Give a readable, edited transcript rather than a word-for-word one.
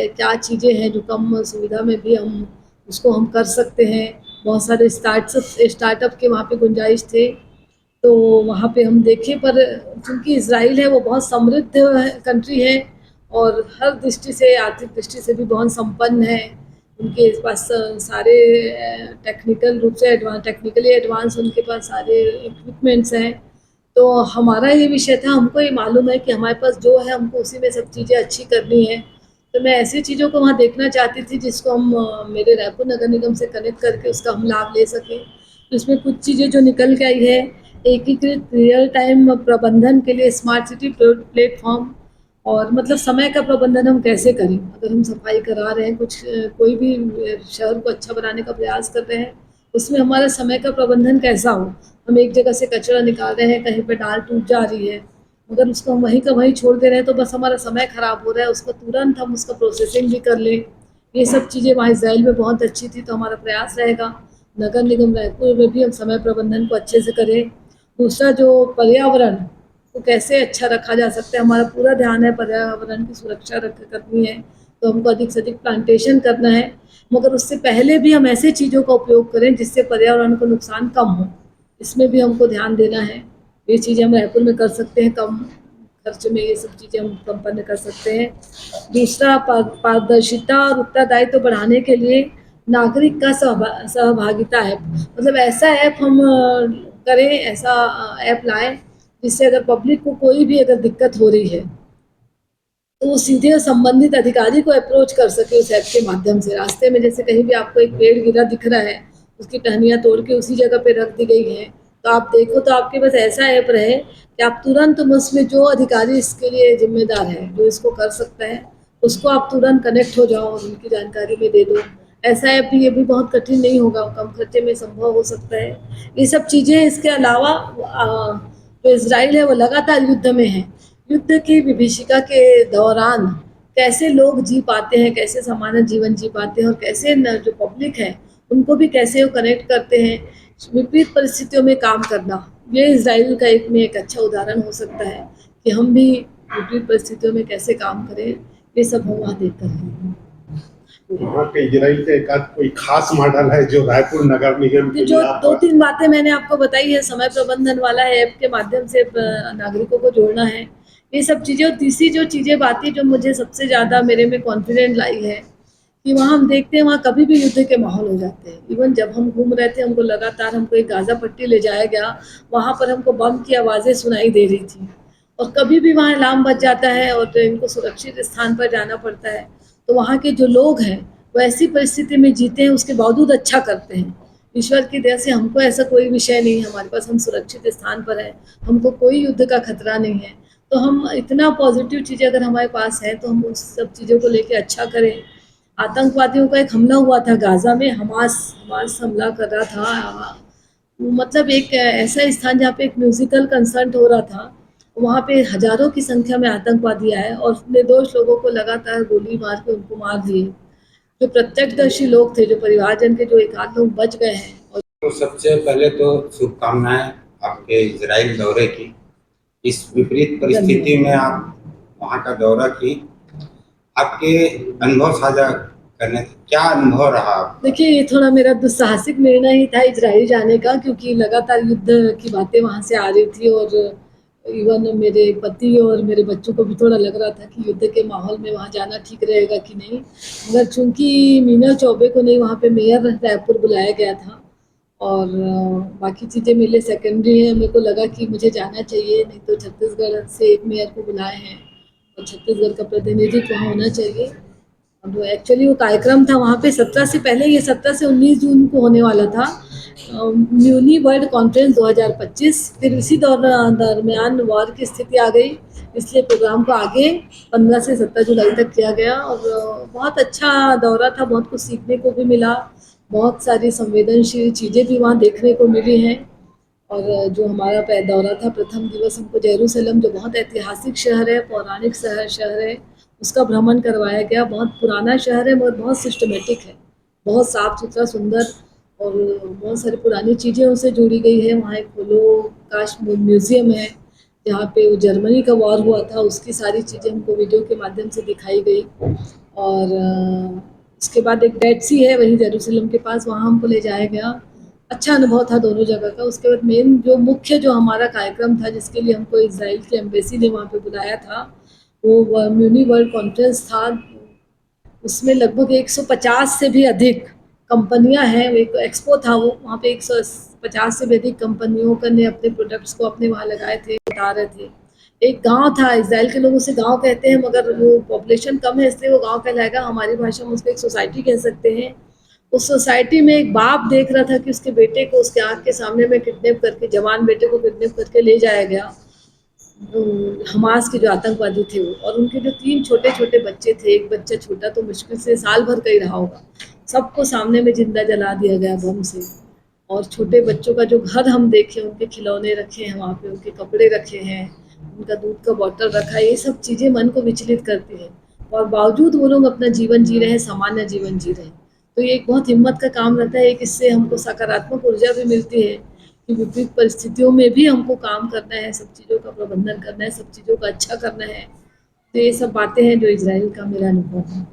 क्या चीज़ें हैं जो कम सुविधा में भी हम उसको हम कर सकते हैं। बहुत सारे स्टार्टअप के वहाँ पे गुंजाइश थे, तो वहाँ पे हम देखे। पर चूँकि इज़राइल है वो बहुत समृद्ध कंट्री है और हर दृष्टि से, आर्थिक दृष्टि से भी बहुत संपन्न है। उनके पास सारे टेक्निकल रूप से टेक्निकली एडवांस उनके पास सारे इक्विपमेंट्स हैं। तो हमारा ये विषय था, हमको ये मालूम है कि हमारे पास जो है हमको उसी में सब चीज़ें अच्छी करनी है। तो मैं ऐसी चीज़ों को वहाँ देखना चाहती थी जिसको हम मेरे रायपुर नगर निगम से कनेक्ट करके उसका हम लाभ ले सकें। तो इसमें कुछ चीज़ें जो निकल के आई है, एकीकृत रियल टाइम प्रबंधन के लिए स्मार्ट सिटी प्लेटफॉर्म, और मतलब समय का प्रबंधन हम कैसे करें। अगर हम सफाई करा रहे हैं, कुछ कोई भी शहर को अच्छा बनाने का प्रयास कर रहे हैं, उसमें हमारा समय का प्रबंधन कैसा हो। हम एक जगह से कचरा निकाल रहे हैं, कहीं पे डाल टूट जा रही है, अगर उसको हम वहीं का वहीं छोड़ दे रहे हैं तो बस हमारा समय खराब हो रहा है। उसको तुरंत हम उसका प्रोसेसिंग भी कर लें। ये सब चीज़ें वहाँ इज़राइल में बहुत अच्छी थी, तो हमारा प्रयास रहेगा नगर निगम रायपुर में भी हम समय प्रबंधन को अच्छे से करें। दूसरा, जो पर्यावरण को कैसे अच्छा रखा जा सकता है, हमारा पूरा ध्यान है पर्यावरण की सुरक्षा करनी है, तो हमको अधिक से अधिक प्लांटेशन करना है। मगर उससे पहले भी हम ऐसे चीज़ों का उपयोग करें जिससे पर्यावरण को नुकसान कम हो, इसमें भी हमको ध्यान देना है। ये चीज़ें हम रायपुर में कर सकते हैं, कम खर्च में ये सब चीज़ें हम संपन्न कर सकते हैं। दूसरा, पारदर्शिता और उत्तरदायित्व बढ़ाने के लिए नागरिक का सहभागिता है, मतलब ऐसा ऐप हम करें, ऐसा ऐप लाएं जिससे अगर पब्लिक को कोई भी अगर दिक्कत हो रही है तो वो सीधे संबंधित अधिकारी को अप्रोच कर सके उस ऐप के माध्यम से। रास्ते में जैसे कहीं भी आपको एक पेड़ गिरा दिख रहा है, उसकी टहनियाँ तोड़ के उसी जगह पे रख दी गई है, तो आप देखो तो आपके पास ऐसा ऐप रहे कि आप तुरंत उसमें जो अधिकारी इसके लिए जिम्मेदार है, जो इसको कर सकता है, उसको आप तुरंत कनेक्ट हो जाओ और उनकी जानकारी में दे दो। ऐसा ऐप भी, ये भी बहुत कठिन नहीं होगा, कम खर्चे में संभव हो सकता है। ये सब चीज़ें, इसके अलावा जो इसराइल है वो लगातार युद्ध में है। युद्ध की विभीषिका के दौरान कैसे लोग जी पाते हैं, कैसे सामान्य जीवन जी पाते हैं, और कैसे जो पब्लिक है उनको भी कैसे वो कनेक्ट करते हैं, विपरीत परिस्थितियों में काम करना, ये इजराइल का एक अच्छा उदाहरण हो सकता है कि हम भी विपरीत परिस्थितियों में कैसे काम करें। ये सब हम वहाँ देख कर रहे हैं। वहाँ के इजराइल का एक आध कोई खास मॉडल है जो रायपुर नगर निगम के जो लिए आप 2-3 बातें मैंने आपको बताई है, समय प्रबंधन वाला है, ऐप के माध्यम से नागरिकों को जोड़ना है, ये सब चीज़ें। और तीसरी जो चीज़ें बातें जो मुझे सबसे ज़्यादा मेरे में कॉन्फिडेंट लाई है कि वहाँ हम देखते हैं, वहाँ कभी भी युद्ध के माहौल हो जाते हैं। इवन जब हम घूम रहे थे, हमको लगातार हमको एक गाज़ा पट्टी ले जाया गया, वहाँ पर हमको बम की आवाज़ें सुनाई दे रही थी, और कभी भी वहाँ अलार्म बज जाता है और तो इनको सुरक्षित स्थान पर जाना पड़ता है। तो वहाँ के जो लोग हैं वो ऐसी परिस्थिति में जीते हैं, उसके बावजूद अच्छा करते हैं। ईश्वर की दया से हमको ऐसा कोई विषय नहीं है, हमारे पास हम सुरक्षित स्थान पर हैं, हमको कोई युद्ध का खतरा नहीं है। तो हम इतना पॉजिटिव चीज़ें अगर हमारे पास है तो हम उस सब चीज़ों को लेके अच्छा करें। आतंकवादियों का एक हमला हुआ था गाज़ा में, हमास हमला कर रहा था, मतलब एक ऐसा स्थान जहाँ पे एक म्यूजिकल कंसर्ट हो रहा था, वहाँ पे हजारों की संख्या में आतंकवादी आए और निर्दोष लोगों को लगातार गोली मार के उनको मार दिए। जो प्रत्यक्षदर्शी लोग थे, जो परिवारजन के जो एक आध लोग बच गए हैं। और तो सबसे पहले तो शुभकामनाएं आपके इजराइल दौरे की। इस विपरीत परिस्थिति में आप वहाँ का दौरा की, आपके अनुभव साझा करने, क्या अनुभव रहा? देखिए, ये थोड़ा मेरा दुस्साहसिक निर्णय ही था इजराइल जाने का, क्योंकि लगातार युद्ध की बातें वहाँ से आ रही थी, और इवन मेरे पति और मेरे बच्चों को भी थोड़ा लग रहा था कि युद्ध के माहौल में वहाँ जाना ठीक रहेगा कि नहीं। मगर चूंकि मीना चौबे को नहीं, वहाँ पे मेयर रायपुर बुलाया गया था, और बाकी चीज़ें मेरे लिए सेकेंडरी है। मेरे को लगा कि मुझे जाना चाहिए, नहीं तो छत्तीसगढ़ से एक मेयर को बुलाए हैं और छत्तीसगढ़ का प्रतिनिधित्व वहाँ होना चाहिए। अब एक्चुअली वो कार्यक्रम था वहाँ पे 17 से पहले, ये 17 से 19 जून को होने वाला था, म्यूनी वर्ल्ड कॉन्फ्रेंस 2025। फिर इसी दरमियान वॉर की स्थिति आ गई, इसलिए प्रोग्राम को आगे 15 से 17 जुलाई तक किया गया। और बहुत अच्छा दौरा था, बहुत कुछ सीखने को भी मिला, बहुत सारी संवेदनशील चीज़ें भी वहाँ देखने को मिली हैं। और जो हमारा दौरा था, प्रथम दिवस हमको जेरूसलम, जो बहुत ऐतिहासिक शहर है, पौराणिक शहर है, उसका भ्रमण करवाया गया। बहुत पुराना शहर है मगर बहुत सिस्टमेटिक है, बहुत साफ सुथरा, सुंदर, और बहुत सारी पुरानी चीज़ें उससे जुड़ी गई है। वहाँ एक होलोकास्ट म्यूजियम है जहाँ पे जर्मनी का वॉर हुआ था, उसकी सारी चीज़ें हमको वीडियो के माध्यम से दिखाई गई। और उसके बाद एक डेड सी है वहीं जेरूसलम के पास, वहाँ हमको ले जाया गया। अच्छा अनुभव था दोनों जगह का। उसके बाद मेन जो मुख्य जो हमारा कार्यक्रम था जिसके लिए हमको इजराइल की एम्बेसी ने वहाँ पे बुलाया था, वो म्यूनी वर्ल्ड कॉन्फ्रेंस था। उसमें लगभग 150 से भी अधिक कंपनियां हैं, एक एक्सपो था वो, वहाँ पे 150 से भी अधिक कंपनियों का ने अपने प्रोडक्ट्स को अपने वहाँ लगाए थे, बता रहे थे। एक गांव था, इजराइल के लोग उसे गांव कहते हैं मगर वो पॉपुलेशन कम है इसलिए वो गांव कहलाएगा, हमारी भाषा में उसको एक सोसाइटी कह सकते हैं। उस सोसाइटी में एक बाप देख रहा था कि उसके बेटे को उसके आँख के सामने में किडनैप करके, जवान बेटे को किडनैप करके ले जाया गया हमास के जो आतंकवादी थे वो, और उनके जो 3 छोटे-छोटे बच्चे थे, एक बच्चा छोटा तो मुश्किल से साल भर का ही रहा होगा, सबको सामने में जिंदा जला दिया गया बम से। और छोटे बच्चों का जो घर हम देखे, उनके खिलौने रखे हैं वहाँ पे, उनके कपड़े रखे हैं, उनका दूध का बॉटल रखा है, ये सब चीज़ें मन को विचलित करती हैं। और बावजूद वो लोग अपना जीवन जी रहे हैं, सामान्य जीवन जी रहे हैं। तो ये एक बहुत हिम्मत का काम रहता है, एक इससे हमको सकारात्मक ऊर्जा भी मिलती है कि विपरीत परिस्थितियों में भी हमको काम करना है, सब चीज़ों का प्रबंधन करना है, सब चीज़ों का अच्छा करना है। तो ये सब बातें हैं जो इजराइल का मेरा अनुभव है।